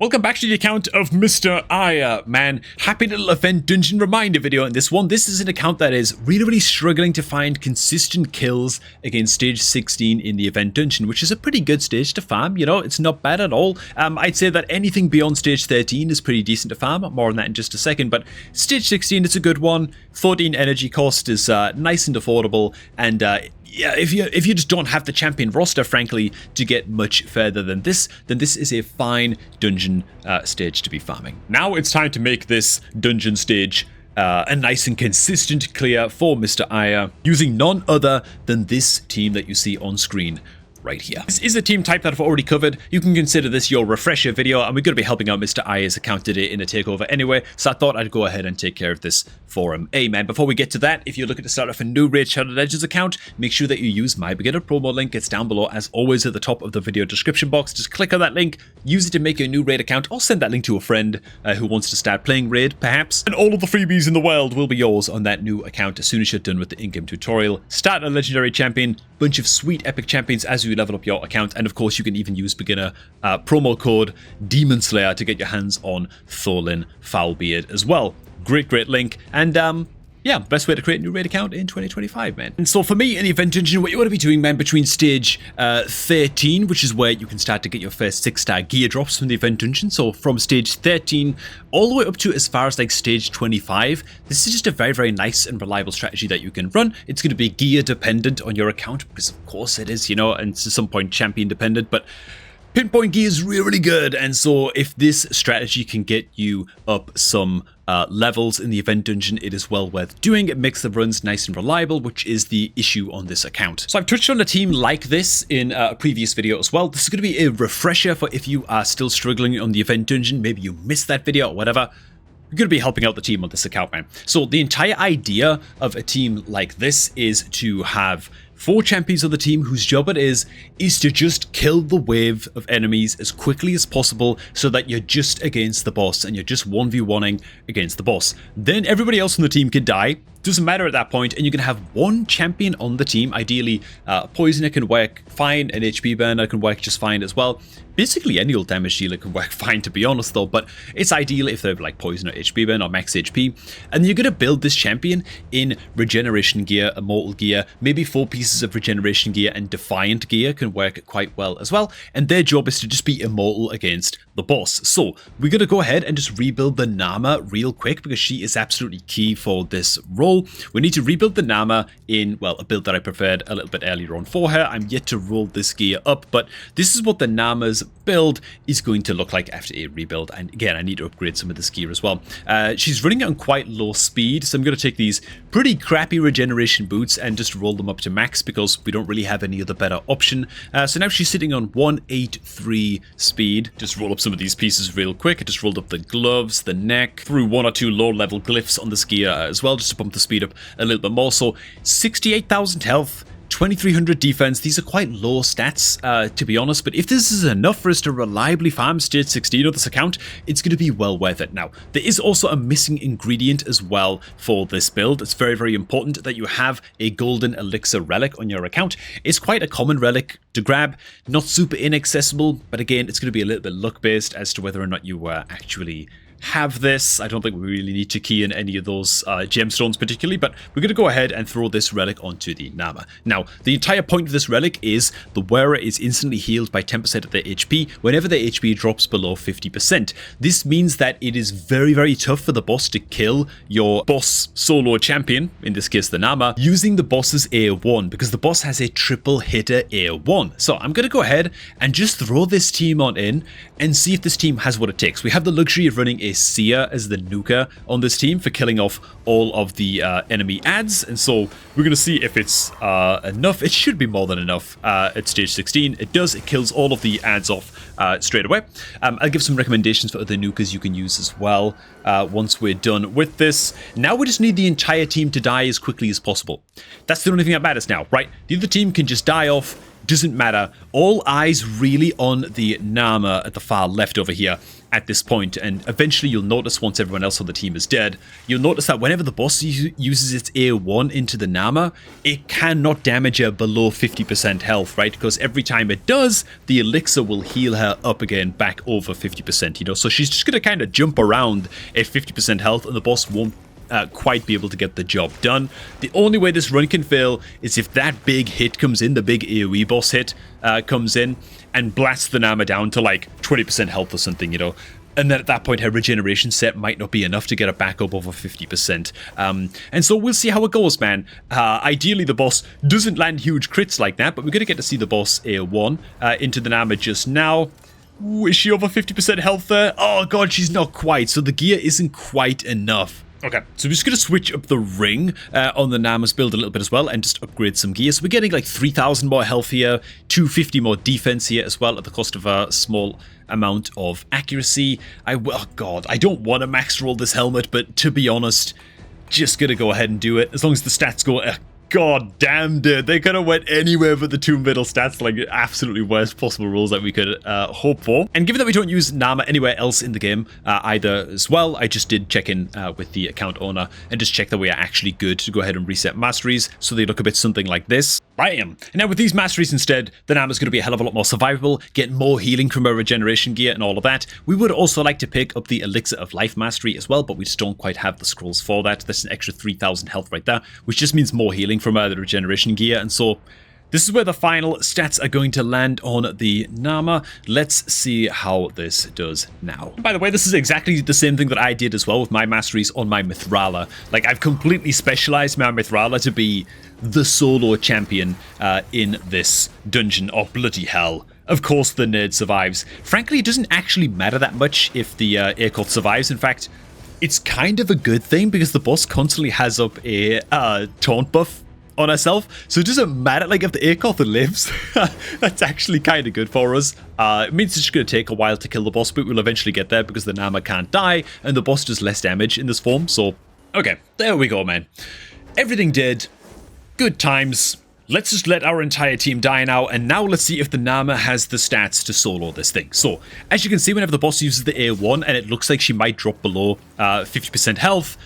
Welcome back to the account of Mr. Aya, man. Happy little event dungeon reminder video in this one. This is an account that is really struggling to find consistent kills against stage 16 in the event dungeon, which is a pretty good stage to farm, you know, it's not bad at all. I'd say that anything beyond stage 13 is pretty decent to farm, more on that in just a second, but stage 16 is a good one. 14 energy cost is nice and affordable, and yeah, if you just don't have the champion roster, frankly, to get much further than this, then this is a fine dungeon stage to be farming. Now it's time to make this dungeon stage a nice and consistent clear for Mr. Aya, using none other than this team that you see on screen right here. This is a team type that I've already covered. You can consider this your refresher video, and we're going to be helping out Mr. Aya's account today in a takeover anyway, so I thought I'd go ahead and take care of this for him. Hey man, before we get to that, if you're looking to start off a new Raid Shadow Legends account, make sure that you use my beginner promo link. It's down below as always at the top of the video description box. Just click on that link, use it to make your new Raid account, or send that link to a friend who wants to start playing Raid perhaps, and all of the freebies in the world will be yours on that new account as soon as you're done with the in-game tutorial. Start a legendary champion, bunch of sweet epic champions as you level up your account, and of course you can even use beginner promo code Demon Slayer to get your hands on Thorlin Foulbeard as well. Great link, and yeah, best way to create a new raid account in 2025, man. And so for me in the event dungeon, what you want to be doing, man, between stage 13, which is where you can start to get your first 6-star gear drops from the event dungeon. So from stage 13 all the way up to as far as like stage 25, this is just a very nice and reliable strategy that you can run. It's going to be gear dependent on your account, because of course it is, you know, and to some point champion dependent, but pinpoint gear is really good, and so if this strategy can get you up some levels in the event dungeon, it is well worth doing. It makes the runs nice and reliable, which is the issue on this account. So I've touched on a team like this in a previous video as well. This is going to be a refresher for if you are still struggling on the event dungeon, maybe you missed that video or whatever. You're going to be helping out the team on this account, man. So the entire idea of a team like this is to have 4 champions on the team whose job it is to just kill the wave of enemies as quickly as possible, so that you're just against the boss and you're just 1v1ing against the boss. Then everybody else on the team can die. Doesn't matter at that point, and you can have one champion on the team. Ideally, Poisoner can work fine, an HP burner can work just fine as well. Basically, any old damage dealer can work fine, to be honest, though, but it's ideal if they're like Poison or HP burn or max HP. And you're going to build this champion in Regeneration gear, Immortal gear, maybe 4 pieces of Regeneration gear, and Defiant gear can work quite well as well. And their job is to just be immortal against the boss. So we're going to go ahead and just rebuild the Nama real quick, because she is absolutely key for this role. We need to rebuild the Nama in, well, a build that I preferred a little bit earlier on for her. I'm yet to roll this gear up, but this is what the Nama's build is going to look like after a rebuild. And again, I need to upgrade some of this gear as well. She's running on quite low speed, so I'm going to take these pretty crappy regeneration boots and just roll them up to max, because we don't really have any other better option. So now she's sitting on 183 speed. Just roll up some of these pieces real quick. I just rolled up the gloves, the neck, threw 1 or 2 low level glyphs on this gear as well, just to bump the speed up a little bit more. So 68,000 health, 2300 defense. These are quite low stats, to be honest, but if this is enough for us to reliably farm stage 16 on this account, it's going to be well worth it. Now, there is also a missing ingredient as well for this build. It's very important that you have a golden elixir relic on your account. It's quite a common relic to grab, not super inaccessible, but again, it's going to be a little bit luck based as to whether or not you actually have this. I don't think we really need to key in any of those gemstones particularly, but we're going to go ahead and throw this relic onto the Nama. Now, the entire point of this relic is the wearer is instantly healed by 10% of their HP whenever their HP drops below 50%. This means that it is very tough for the boss to kill your boss solo champion, in this case the Nama, using the boss's A1, because the boss has a triple hitter A1. So I'm going to go ahead and just throw this team on in and see if this team has what it takes. We have the luxury of running a Seer as the nuker on this team for killing off all of the enemy adds, and so we're going to see if it's enough. It should be more than enough at stage 16. It does. It kills all of the adds off straight away. I'll give some recommendations for other nukers you can use as well once we're done with this. Now we just need the entire team to die as quickly as possible. That's the only thing that matters now, right? The other team can just die off doesn't matter. All eyes really on the Nama at the far left over here at this point, and eventually you'll notice once everyone else on the team is dead, you'll notice that whenever the boss uses its A1 into the Nama, it cannot damage her below 50% health, right? Because every time it does, the elixir will heal her up again back over 50%, you know? So she's just going to kind of jump around at 50% health, and the boss won't quite be able to get the job done. The only way this run can fail is if that big hit comes in, the big AoE boss hit comes in and blasts the Nama down to like 20% health or something, you know. And then at that point, her regeneration set might not be enough to get her back up over 50%. And so we'll see how it goes, man. Ideally, the boss doesn't land huge crits like that, but we're going to get to see the boss A1 into the Nama just now. Ooh, is she over 50% health there? Oh god, she's not quite. So the gear isn't quite enough. Okay, so we're just going to switch up the ring on the Nama's build a little bit as well and just upgrade some gear. So we're getting like 3,000 more health here, 250 more defense here as well at the cost of a small amount of accuracy. Oh god, I don't want to max roll this helmet, but to be honest, just going to go ahead and do it. As long as the stats go... God damn, dude. They could have went anywhere but the two middle stats, like absolutely worst possible rolls that we could hope for. And given that we don't use Nama anywhere else in the game either as well, I just did check in with the account owner and just check that we are actually good to go ahead and reset masteries so they look a bit something like this. Bam! And now with these masteries instead, the Nama's going to be a hell of a lot more survivable, get more healing from our regeneration gear and all of that. We would also like to pick up the Elixir of Life mastery as well, but we just don't quite have the scrolls for that. That's an extra 3,000 health right there, which just means more healing from the regeneration gear. And so this is where the final stats are going to land on the Nama. Let's see how this does now. And by the way, this is exactly the same thing that I did as well with my masteries on my Mithrala. Like, I've completely specialized my Mithrala to be the solo champion in this dungeon. Oh, bloody hell. Of course the nerd survives. Frankly, it doesn't actually matter that much if the Aircoth survives. In fact, it's kind of a good thing because the boss constantly has up a taunt buff on herself, so it doesn't matter. Like, if the Aircoth lives, that's actually kind of good for us. It means it's just going to take a while to kill the boss, but we'll eventually get there because the Nama can't die and the boss does less damage in this form. So okay, there we go, man. Everything dead, good times. Let's just let our entire team die now, and now let's see if the Nama has the stats to solo this thing. So, as you can see, whenever the boss uses the A1 and it looks like she might drop below 50% health,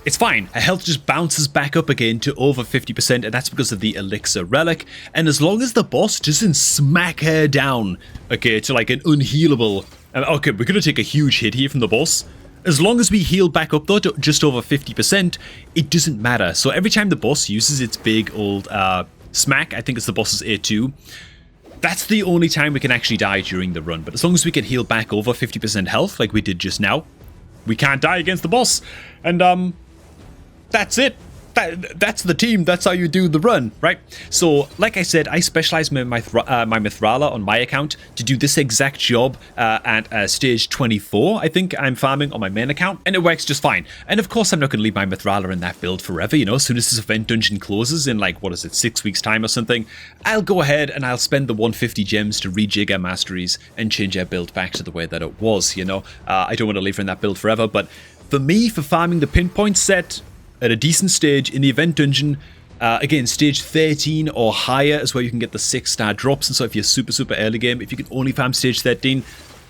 it's fine. Her health just bounces back up again to over 50%, and that's because of the Elixir Relic. And as long as the boss doesn't smack her down, okay, to like an unhealable... okay, we're going to take a huge hit here from the boss. As long as we heal back up though to just over 50%, it doesn't matter. So every time the boss uses its big old smack, I think it's the boss's A2, that's the only time we can actually die during the run. But as long as we can heal back over 50% health like we did just now, we can't die against the boss. And that's it. That's the team. That's how you do the run, right? So, like I said, I specialize my Mithrala on my account to do this exact job at stage 24. I think I'm farming on my main account, and it works just fine. And of course, I'm not going to leave my Mithrala in that build forever, you know. As soon as this event dungeon closes in, like, what is it, 6 weeks time or something, I'll go ahead and I'll spend the 150 gems to rejig our masteries and change our build back to the way that it was, you know. I don't want to leave her in that build forever, but for me, for farming the pinpoint set at a decent stage in the event dungeon, again, stage 13 or higher is where you can get the 6-star drops. And so if you're super early game, if you can only farm stage 13,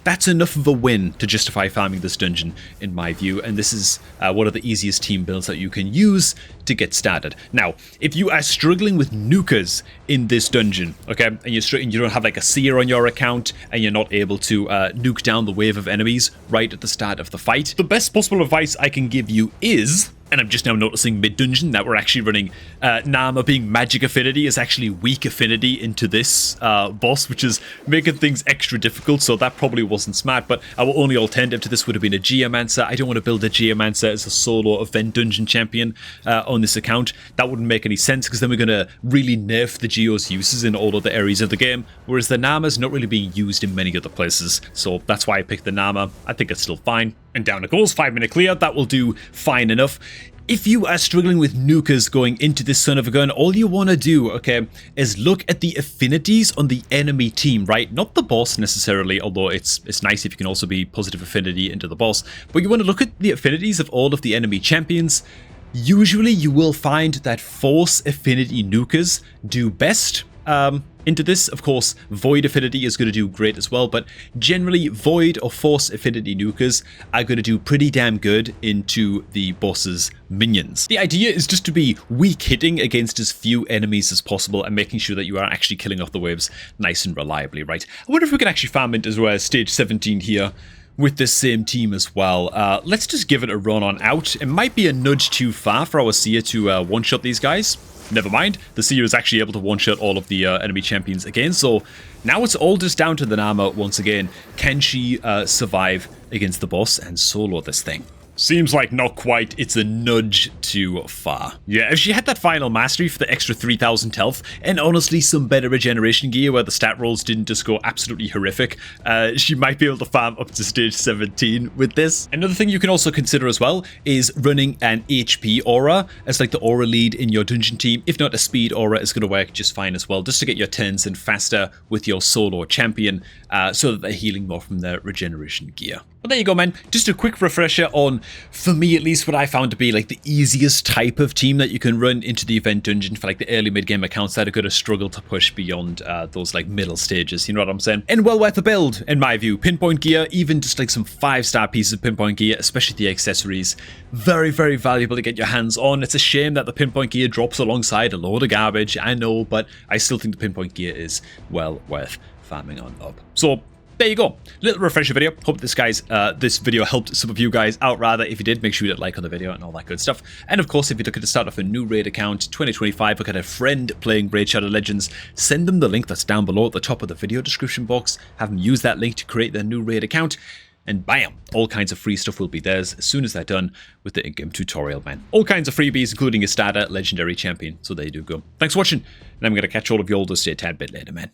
that's enough of a win to justify farming this dungeon, in my view. And this is one of the easiest team builds that you can use to get started. Now, if you are struggling with nukers in this dungeon, okay, and you don't have like a seer on your account, and you're not able to nuke down the wave of enemies right at the start of the fight, the best possible advice I can give you is... And I'm just now noticing mid-dungeon that we're actually running Nama being magic affinity is actually weak affinity into this boss, which is making things extra difficult, so that probably wasn't smart. But our only alternative to this would have been a Geomancer. I don't want to build a Geomancer as a solo event dungeon champion on this account. That wouldn't make any sense, because then we're going to really nerf the Geo's uses in all other areas of the game, whereas the Nama's not really being used in many other places. So that's why I picked the Nama. I think it's still fine. And down it goes, 5-minute clear. That will do fine enough. If you are struggling with nukers going into this son of a gun, all you want to do, okay, is look at the affinities on the enemy team, right? Not the boss necessarily, although it's nice if you can also be positive affinity into the boss. But you want to look at the affinities of all of the enemy champions. Usually you will find that force affinity nukers do best. into this. Of course, Void Affinity is going to do great as well, but generally Void or Force Affinity nukers are going to do pretty damn good into the boss's minions. The idea is just to be weak hitting against as few enemies as possible and making sure that you are actually killing off the waves nice and reliably, right? I wonder if we can actually farm into stage 17 here with this same team as well. Let's just give it a run on out. It might be a nudge too far for our Seer to one-shot these guys. Never mind, the Seer is actually able to one-shot all of the enemy champions again, so now it's all just down to the Nama once again. Can she survive against the boss and solo this thing? Seems like not quite. It's a nudge too far. Yeah, if she had that final mastery for the extra 3000 health, and honestly some better regeneration gear where the stat rolls didn't just go absolutely horrific, she might be able to farm up to stage 17 with this. Another thing you can also consider as well is running an HP aura as like the aura lead in your dungeon team. If not, a speed aura is going to work just fine as well, just to get your turns in faster with your solo champion, so that they're healing more from their regeneration gear. But there you go, man. Just a quick refresher on, for me at least, what I found to be like the easiest type of team that you can run into the event dungeon for like the early mid-game accounts that are going to struggle to push beyond those like middle stages, you know what I'm saying? And well worth the build, in my view. Pinpoint gear, even just like some 5-star pieces of pinpoint gear, especially the accessories, very, very valuable to get your hands on. It's a shame that the pinpoint gear drops alongside a load of garbage, I know, but I still think the pinpoint gear is well worth farming on up. So there you go, little refresher video. Hope this video helped some of you guys out. Rather, if you did, make sure you hit like on the video and all that good stuff. And of course, if you're looking to start off a new raid account 2025, look at a friend playing Raid Shadow Legends, send them the link that's down below at the top of the video description box. Have them use that link to create their new raid account, and bam, all kinds of free stuff will be theirs as soon as they're done with the in-game tutorial, man. All kinds of freebies, including a starter legendary champion. So there you do go. Thanks for watching, and I'm going to catch all of you all to stay a tad bit later, man.